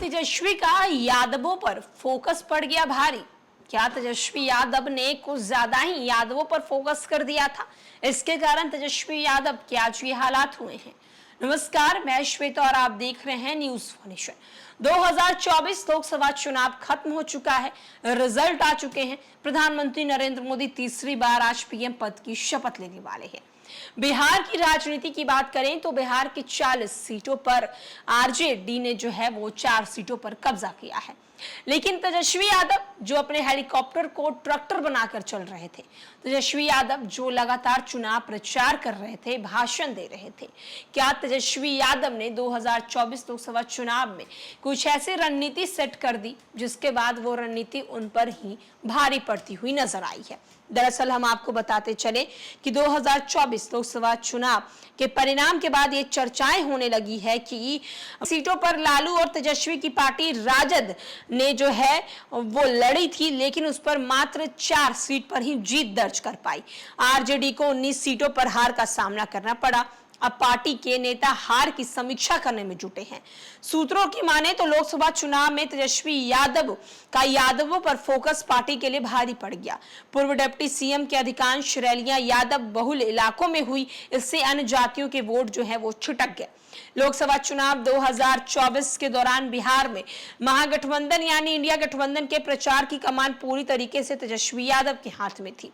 तेजस्वी का यादवों पर फोकस पड़ गया भारी। क्या तेजस्वी यादव ने कुछ ज्यादा ही यादवों पर फोकस कर दिया था? इसके कारण तेजस्वी यादव के आज ये हालात हुए हैं। नमस्कार, मैं श्वेता और आप देख रहे हैं न्यूज फॉर। 2024 लोकसभा चुनाव खत्म हो चुका है, रिजल्ट आ चुके हैं। प्रधानमंत्री नरेंद्र मोदी तीसरी बार आज पीएम पद की शपथ लेने वाले हैं। बिहार की राजनीति की बात करें तो बिहार की 40 सीटों पर आरजेडी ने जो है वो 4 सीटों पर कब्जा किया है। लेकिन तेजस्वी यादव जो अपने हेलीकॉप्टर को ट्रैक्टर बनाकर चल रहे थे, तेजस्वी यादव जो लगातार चुनाव प्रचार कर रहे थे, भाषण दे रहे थे, क्या तेजस्वी यादव ने 2024 लोकसभा चुनाव में कुछ ऐसी रणनीति सेट कर दी जिसके बाद वो रणनीति उन पर ही भारी पड़ती हुई नजर आई है। दरअसल हम आपको बताते चले कि 2024 लोकसभा चुनाव के परिणाम के बाद ये चर्चाएं होने लगी है कि सीटों पर लालू और तेजस्वी की पार्टी राजद ने जो है वो लड़ी थी, लेकिन उस पर मात्र 4 सीट पर ही जीत दर्ज कर पाई। आरजेडी को 19 सीटों पर हार का सामना करना पड़ा। अब पार्टी के नेता हार की समीक्षा करने में जुटे हैं। सूत्रों की माने तो लोकसभा चुनाव में तेजस्वी यादव का यादवों पर फोकस पार्टी के लिए भारी पड़ गया। पूर्व डिप्टी सीएम की अधिकांश रैलियां यादव बहुल इलाकों में हुई, इससे अन्य जातियों के वोट जो है वो छिटक गए। लोकसभा चुनाव 2024 के दौरान बिहार में महागठबंधन यानी इंडिया गठबंधन के प्रचार की कमान पूरी तरीके से तेजस्वी यादव के हाथ में थी।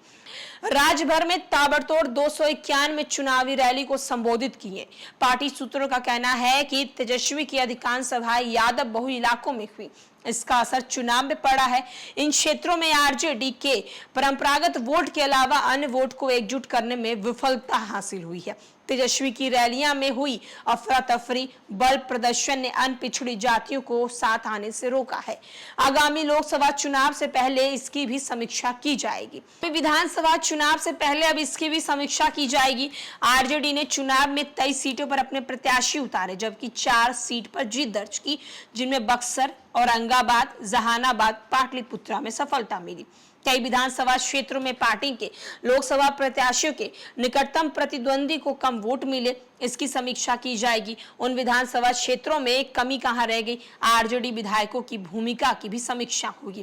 राज्य भर में ताबड़तोड़ 291 चुनावी रैली को संबोधित किए। पार्टी सूत्रों का कहना है कि तेजस्वी की अधिकांश सभाएं यादव बहुल इलाकों में हुई। इसका असर चुनाव में पड़ा है। इन क्षेत्रों में आरजेडी के परंपरागत वोट के अलावा अन्य वोट को एकजुट करने में विफलता हासिल हुई है। तेजस्वी की रैलियां में हुई अफरा तफरी, बल प्रदर्शन ने अन्य पिछड़ी जातियों को साथ आने से रोका है। आगामी लोकसभा चुनाव से पहले इसकी भी समीक्षा की जाएगी। विधानसभा चुनाव से पहले अब इसकी भी समीक्षा की जाएगी। आरजेडी ने चुनाव में 23 सीटों पर अपने प्रत्याशी उतारे, जबकि 4 सीट पर जीत दर्ज की, जिनमें बक्सर, औरंगाबाद, जहानाबाद, पाटलिपुत्रा में सफलता मिली। कई विधानसभा क्षेत्रों में पार्टी के लोकसभा प्रत्याशियों के निकटतम प्रतिद्वंदी को कम वोट मिले, इसकी समीक्षा की जाएगी। उन विधानसभा क्षेत्रों में कमी कहां रह गई, आरजेडी विधायकों की भूमिका की भी समीक्षा होगी।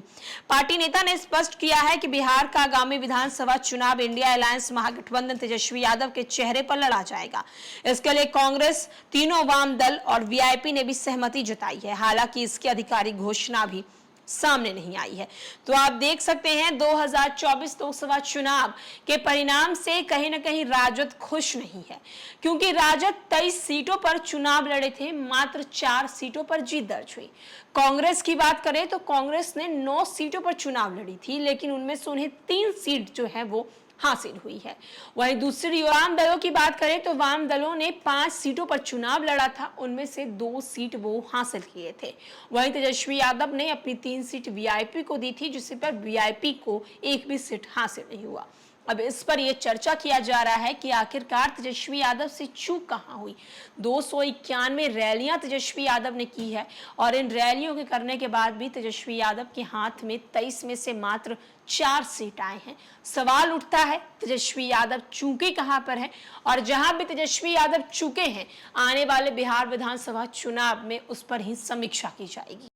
पार्टी नेता ने स्पष्ट किया है कि बिहार का आगामी विधानसभा चुनाव इंडिया अलायंस महागठबंधन तेजस्वी यादव के चेहरे पर लड़ा जाएगा। इसके लिए कांग्रेस, तीनों वाम दल और वीआईपी ने भी सहमति जताई है। हालांकि इसकी आधिकारिक घोषणा भी सामने नहीं आई है। तो आप देख सकते हैं 2024 लोकसभा चुनाव के परिणाम से कहीं ना कहीं राजद खुश नहीं है, क्योंकि राजद 23 सीटों पर चुनाव लड़े थे, मात्र 4 सीटों पर जीत दर्ज हुई। कांग्रेस की बात करें तो कांग्रेस ने 9 सीटों पर चुनाव लड़ी थी, लेकिन उनमें से उन्हें 3 सीट जो है वो हासिल हुई है। वहीं दूसरी वाम दलों की बात करें तो वाम दलों ने 5 सीटों पर चुनाव लड़ा था, उनमें से 2 सीट वो हासिल किए थे। वहीं तेजस्वी यादव ने अपनी 3 सीट वीआईपी को दी थी, जिस पर वीआईपी को एक भी सीट हासिल नहीं हुआ। अब इस पर यह चर्चा किया जा रहा है कि आखिरकार तेजस्वी यादव से चूक कहां हुई। 291 रैलियां तेजस्वी यादव ने की है, और इन रैलियों के करने के बाद भी तेजस्वी यादव के हाथ में 23 में से मात्र 4 सीट आए हैं। सवाल उठता है तेजस्वी यादव चूके कहां पर है, और जहां भी तेजस्वी यादव चूके हैं, आने वाले बिहार विधानसभा चुनाव में उस पर ही समीक्षा की जाएगी।